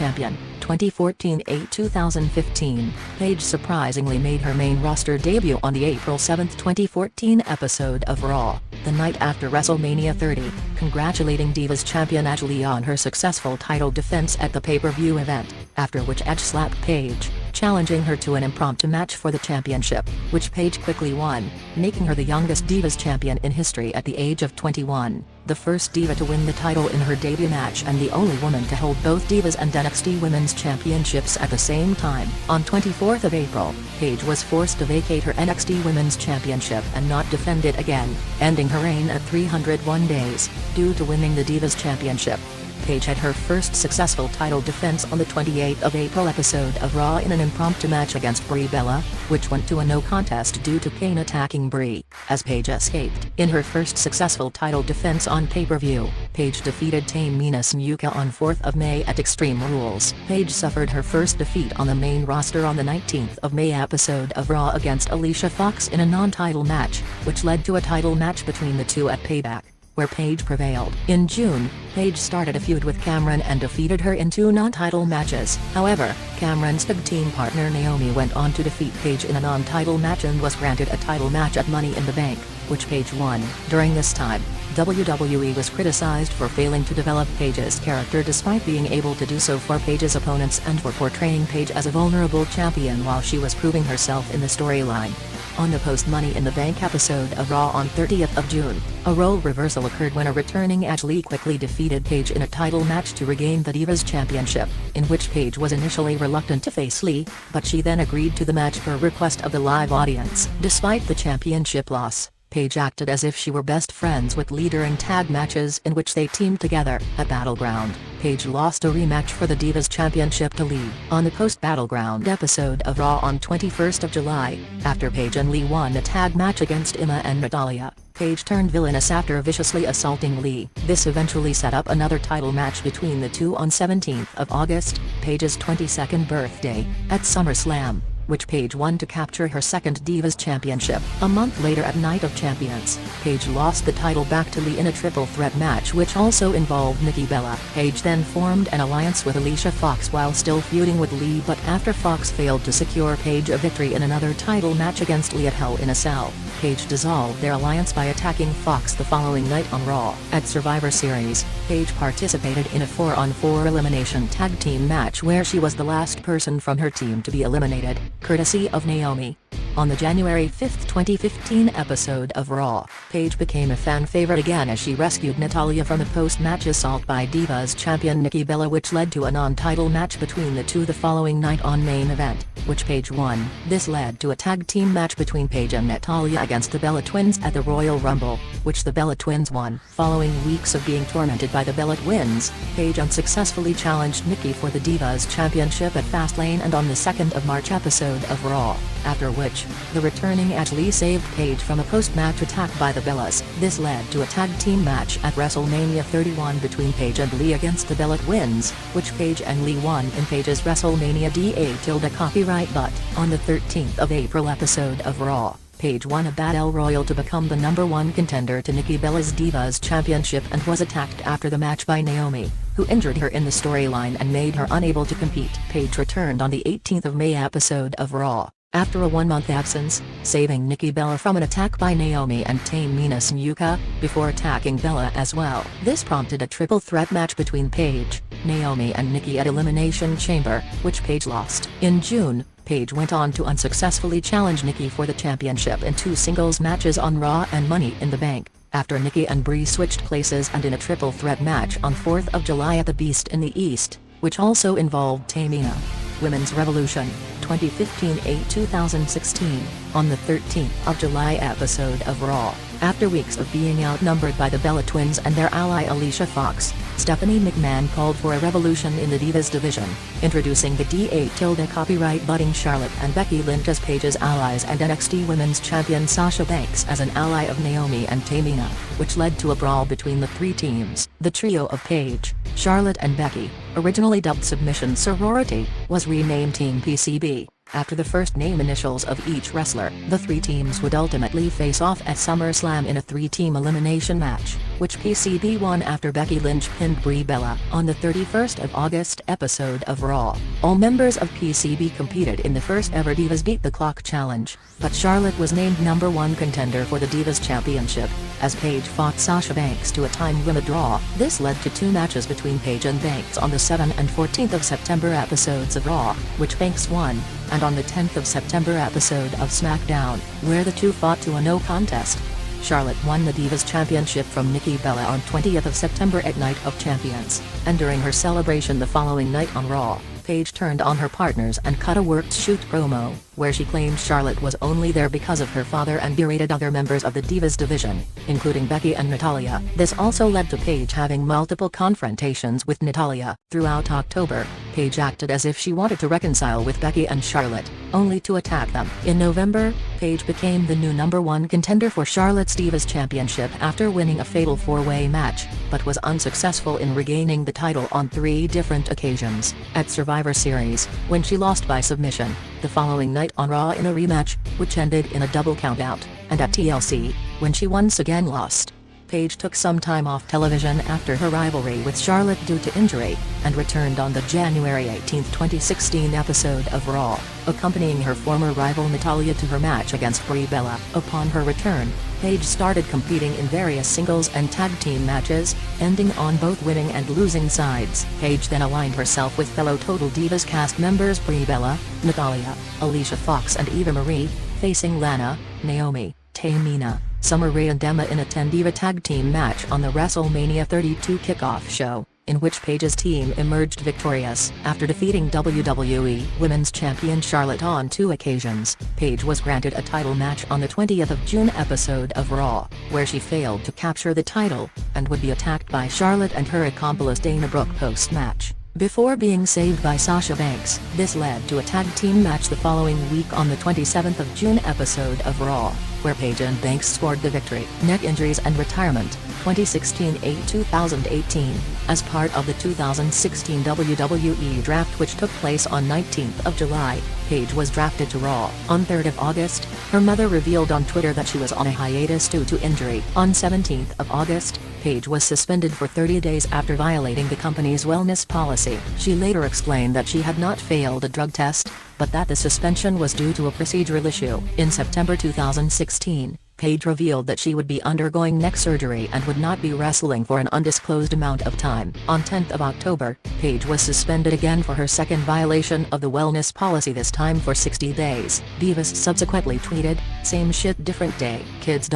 Champion, 2014-2015, Paige surprisingly made her main roster debut on the April 7, 2014 episode of Raw, the night after WrestleMania 30, congratulating Divas Champion AJ Lee on her successful title defense at the pay-per-view event, after which AJ slapped Paige, challenging her to an impromptu match for the championship, which Paige quickly won, making her the youngest Divas Champion in history at the age of 21, the first Diva to win the title in her debut match and the only woman to hold both Divas and NXT Women's Championships at the same time. On 24th of April, Paige was forced to vacate her NXT Women's Championship and not defend it again, ending her reign at 301 days, due to winning the Divas Championship. Paige had her first successful title defense on the 28th of April episode of Raw in an impromptu match against Brie Bella, which went to a no contest due to Kane attacking Brie, as Paige escaped. In her first successful title defense on pay-per-view, Paige defeated Tamina Snuka on 4th of May at Extreme Rules. Paige suffered her first defeat on the main roster on the 19th of May episode of Raw against Alicia Fox in a non-title match, which led to a title match between the two at Payback, where Paige prevailed. In June, Paige started a feud with Cameron and defeated her in 2 non-title matches. However, Cameron's tag team partner Naomi went on to defeat Paige in a non-title match and was granted a title match at Money in the Bank, which Paige won. During this time, WWE was criticized for failing to develop Paige's character despite being able to do so for Paige's opponents and for portraying Paige as a vulnerable champion while she was proving herself in the storyline. On the post-Money in the Bank episode of Raw on 30th of June, a role reversal occurred when a returning AJ Lee quickly defeated Paige in a title match to regain the Divas Championship, in which Paige was initially reluctant to face Lee, but she then agreed to the match per request of the live audience. Despite the championship loss, Paige acted as if she were best friends with Lee during tag matches in which they teamed together. At Battleground, Paige lost a rematch for the Divas Championship to Lee. On the post-Battleground episode of Raw on 21st of July, after Paige and Lee won a tag match against Emma and Natalia, Paige turned villainous after viciously assaulting Lee. This eventually set up another title match between the two on 17th of August, Paige's 22nd birthday, at SummerSlam, which Paige won to capture her second Divas Championship. A month later at Night of Champions, Paige lost the title back to Lee in a triple threat match which also involved Nikki Bella. Paige then formed an alliance with Alicia Fox while still feuding with Lee, but after Fox failed to secure Paige a victory in another title match against Lee at Hell in a Cell, Paige dissolved their alliance by attacking Fox the following night on Raw. At Survivor Series, Paige participated in a 4-on-4 elimination tag team match where she was the last person from her team to be eliminated, courtesy of Naomi. On the January 5, 2015 episode of Raw, Paige became a fan favorite again as she rescued Natalia from the post-match assault by Divas Champion Nikki Bella, which led to a non-title match between the two the following night on Main Event, which Paige won. This led to a tag team match between Paige and Natalia against the Bella Twins at the Royal Rumble, which the Bella Twins won. Following weeks of being tormented by the Bella Twins, Paige unsuccessfully challenged Nikki for the Divas Championship at Fastlane and on the 2nd of March episode of Raw, after which, the returning AJ Lee saved Paige from a post-match attack by the Bellas. This led to a tag team match at WrestleMania 31 between Paige and Lee against the Bella Twins, which Paige and Lee won in Paige's WrestleMania DA copyright bout. On the 13th of April episode of Raw, Paige won a Battle Royal to become the #1 contender to Nikki Bella's Divas Championship and was attacked after the match by Naomi, who injured her in the storyline and made her unable to compete. Paige returned on the 18th of May episode of Raw, after a 1-month absence, saving Nikki Bella from an attack by Naomi and Tamina Snuka, before attacking Bella as well. This prompted a triple threat match between Paige, Naomi and Nikki at Elimination Chamber, which Paige lost. In June, Paige went on to unsuccessfully challenge Nikki for the championship in 2 singles matches on Raw and Money in the Bank, after Nikki and Brie switched places, and in a triple threat match on 4th of July at the Beast in the East, which also involved Tamina. Women's Revolution, 2015-2016, on the 13th of July episode of Raw, after weeks of being outnumbered by the Bella Twins and their ally Alicia Fox, Stephanie McMahon called for a revolution in the Divas division, introducing the DA copyright butting Charlotte and Becky Lynch as Paige's allies and NXT Women's Champion Sasha Banks as an ally of Naomi and Tamina, which led to a brawl between the 3 teams. The trio of Paige, Charlotte and Becky, originally dubbed Submission Sorority, was renamed Team PCB, after the first name initials of each wrestler. The 3 teams would ultimately face off at SummerSlam in a 3-team elimination match. which PCB won after Becky Lynch pinned Brie Bella on the 31st of August episode of Raw. All members of PCB competed in the first ever Divas Beat the Clock challenge, but Charlotte was named #1 contender for the Divas Championship, as Paige fought Sasha Banks to a time limit draw. This led to 2 matches between Paige and Banks on the 7th and 14th of September episodes of Raw, which Banks won, and on the 10th of September episode of SmackDown, where the two fought to a no contest. Charlotte won the Divas Championship from Nikki Bella on 20th of September at Night of Champions, and during her celebration the following night on Raw, Paige turned on her partners and cut a worked shoot promo, where she claimed Charlotte was only there because of her father and berated other members of the Divas division, including Becky and Natalya. This also led to Paige having multiple confrontations with Natalya. Throughout October, Paige acted as if she wanted to reconcile with Becky and Charlotte, only to attack them. In November, Paige became the new #1 contender for Charlotte's Divas Championship after winning a fatal 4-way match, but was unsuccessful in regaining the title on 3 different occasions: at Survivor Series, when she lost by submission; the following night on Raw in a rematch, which ended in a double countout; and at TLC, when she once again lost. Paige took some time off television after her rivalry with Charlotte due to injury, and returned on the January 18, 2016 episode of Raw, accompanying her former rival Natalya to her match against Brie Bella. Upon her return, Paige started competing in various singles and tag team matches, ending on both winning and losing sides. Paige then aligned herself with fellow Total Divas cast members Brie Bella, Natalya, Alicia Fox and Eva Marie, facing Lana, Naomi, Tamina, Summer Rae and Emma in a 10-diva tag team match on the WrestleMania 32 kickoff show, in which Paige's team emerged victorious. After defeating WWE Women's Champion Charlotte on 2 occasions, Paige was granted a title match on the 20th of June episode of Raw, where she failed to capture the title, and would be attacked by Charlotte and her accomplice Dana Brooke post-match, before being saved by Sasha Banks. This led to a tag team match the following week on the 27th of June episode of Raw, where Paige and Banks scored the victory. Neck injuries and retirement, 2016-2018, as part of the 2016 WWE Draft, which took place on 19th of July, Paige was drafted to Raw. On 3rd of August, her mother revealed on Twitter that she was on a hiatus due to injury. On 17th of August, Paige was suspended for 30 days after violating the company's wellness policy. She later explained that she had not failed a drug test, but that the suspension was due to a procedural issue. In September 2016, Paige revealed that she would be undergoing neck surgery and would not be wrestling for an undisclosed amount of time. On 10th of October, Paige was suspended again for her second violation of the wellness policy, this time for 60 days. Divas subsequently tweeted, "Same shit different day. Kids.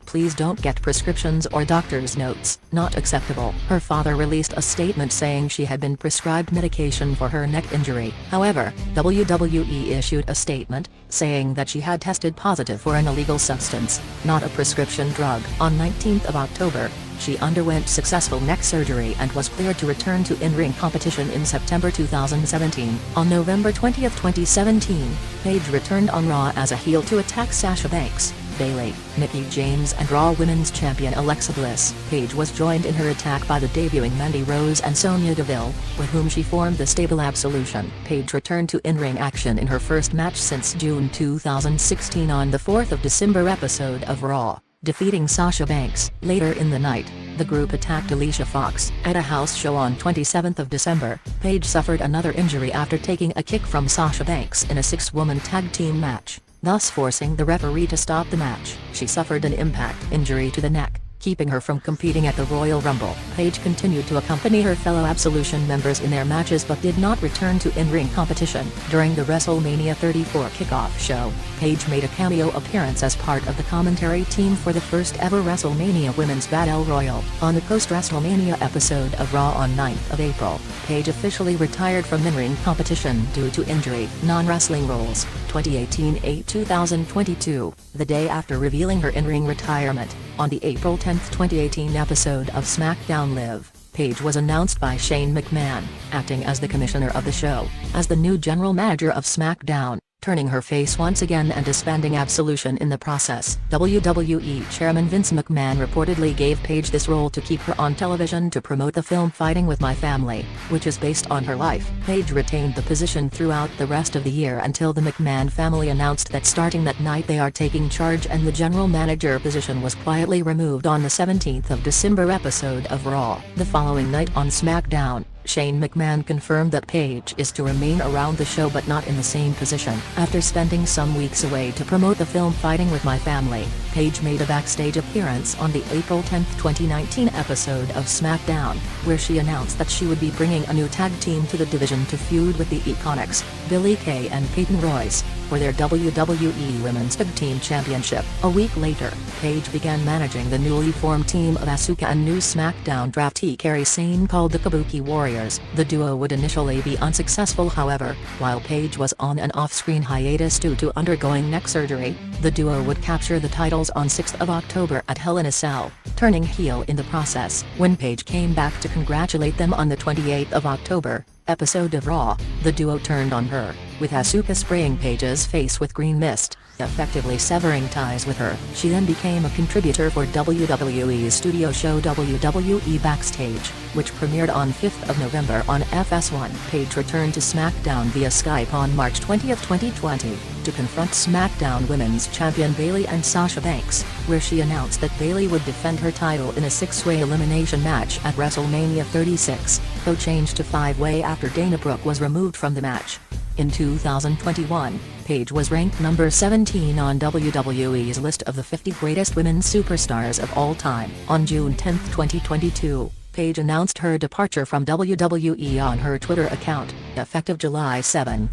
Please don't get prescriptions or doctor's notes. Not acceptable." Her father released a statement saying she had been prescribed medication for her neck injury. However, WWE issued a statement, saying that she had tested positive for an illegal substance, not a prescription drug. On 19th of October, she underwent successful neck surgery and was cleared to return to in-ring competition in September 2017. On November 20, 2017, Paige returned on Raw as a heel to attack Sasha Banks, Bayley, Mickie James and Raw Women's Champion Alexa Bliss. Paige was joined in her attack by the debuting Mandy Rose and Sonya Deville, with whom she formed the stable Absolution. Paige returned to in-ring action in her first match since June 2016 on the 4th of December episode of Raw, defeating Sasha Banks. Later in the night, the group attacked Alicia Fox. At a house show on 27th of December, Paige suffered another injury after taking a kick from Sasha Banks in a 6-woman tag team match, thus forcing the referee to stop the match. She suffered an impact injury to the neck, keeping her from competing at the Royal Rumble. Paige continued to accompany her fellow Absolution members in their matches but did not return to in-ring competition. During the WrestleMania 34 kickoff show, Paige made a cameo appearance as part of the commentary team for the first ever WrestleMania Women's Battle Royal. On the post-WrestleMania episode of Raw on 9th of April, Paige officially retired from in-ring competition due to injury. Non-Wrestling Roles, 2018-2022, the day after revealing her in-ring retirement, on the April 10, 2018 episode of SmackDown Live, Paige was announced by Shane McMahon, acting as the commissioner of the show, as the new general manager of SmackDown. turning her face once again and disbanding Absolution in the process. WWE Chairman Vince McMahon reportedly gave Paige this role to keep her on television to promote the film Fighting with My Family, which is based on her life. Paige retained the position throughout the rest of the year until the McMahon family announced that starting that night they are taking charge, and the general manager position was quietly removed on the 17th of December episode of Raw. The following night on SmackDown, Shane McMahon confirmed that Paige is to remain around the show but not in the same position. After spending some weeks away to promote the film Fighting with My Family, Paige made a backstage appearance on the April 10, 2019 episode of SmackDown, where she announced that she would be bringing a new tag team to the division to feud with the Iconics, Billie Kay and Peyton Royce, for their WWE Women's Tag Team Championship. A week later, Paige began managing the newly formed team of Asuka and new SmackDown draftee Kairi Sane called the Kabuki Warriors. The duo would initially be unsuccessful, however, while Paige was on an off-screen hiatus due to undergoing neck surgery. The duo would capture the titles on 6 October at Hell in a Cell, turning heel in the process. When Paige came back to congratulate them on the 28th of October episode of Raw, the duo turned on her, with Asuka spraying Paige's face with green mist, effectively severing ties with her. She then became a contributor for WWE's studio show WWE Backstage, which premiered on 5th of November on FS1. Paige returned to SmackDown via Skype on March 20, 2020, to confront SmackDown Women's Champion Bayley and Sasha Banks, where she announced that Bayley would defend her title in a 6-way elimination match at WrestleMania XXX, though changed to 5-way after Dana Brooke was removed from the match. In 2021, Paige was ranked number 17 on WWE's list of the 50 greatest women's superstars of all time. On June 10, 2022, Paige announced her departure from WWE on her Twitter account, effective July 7.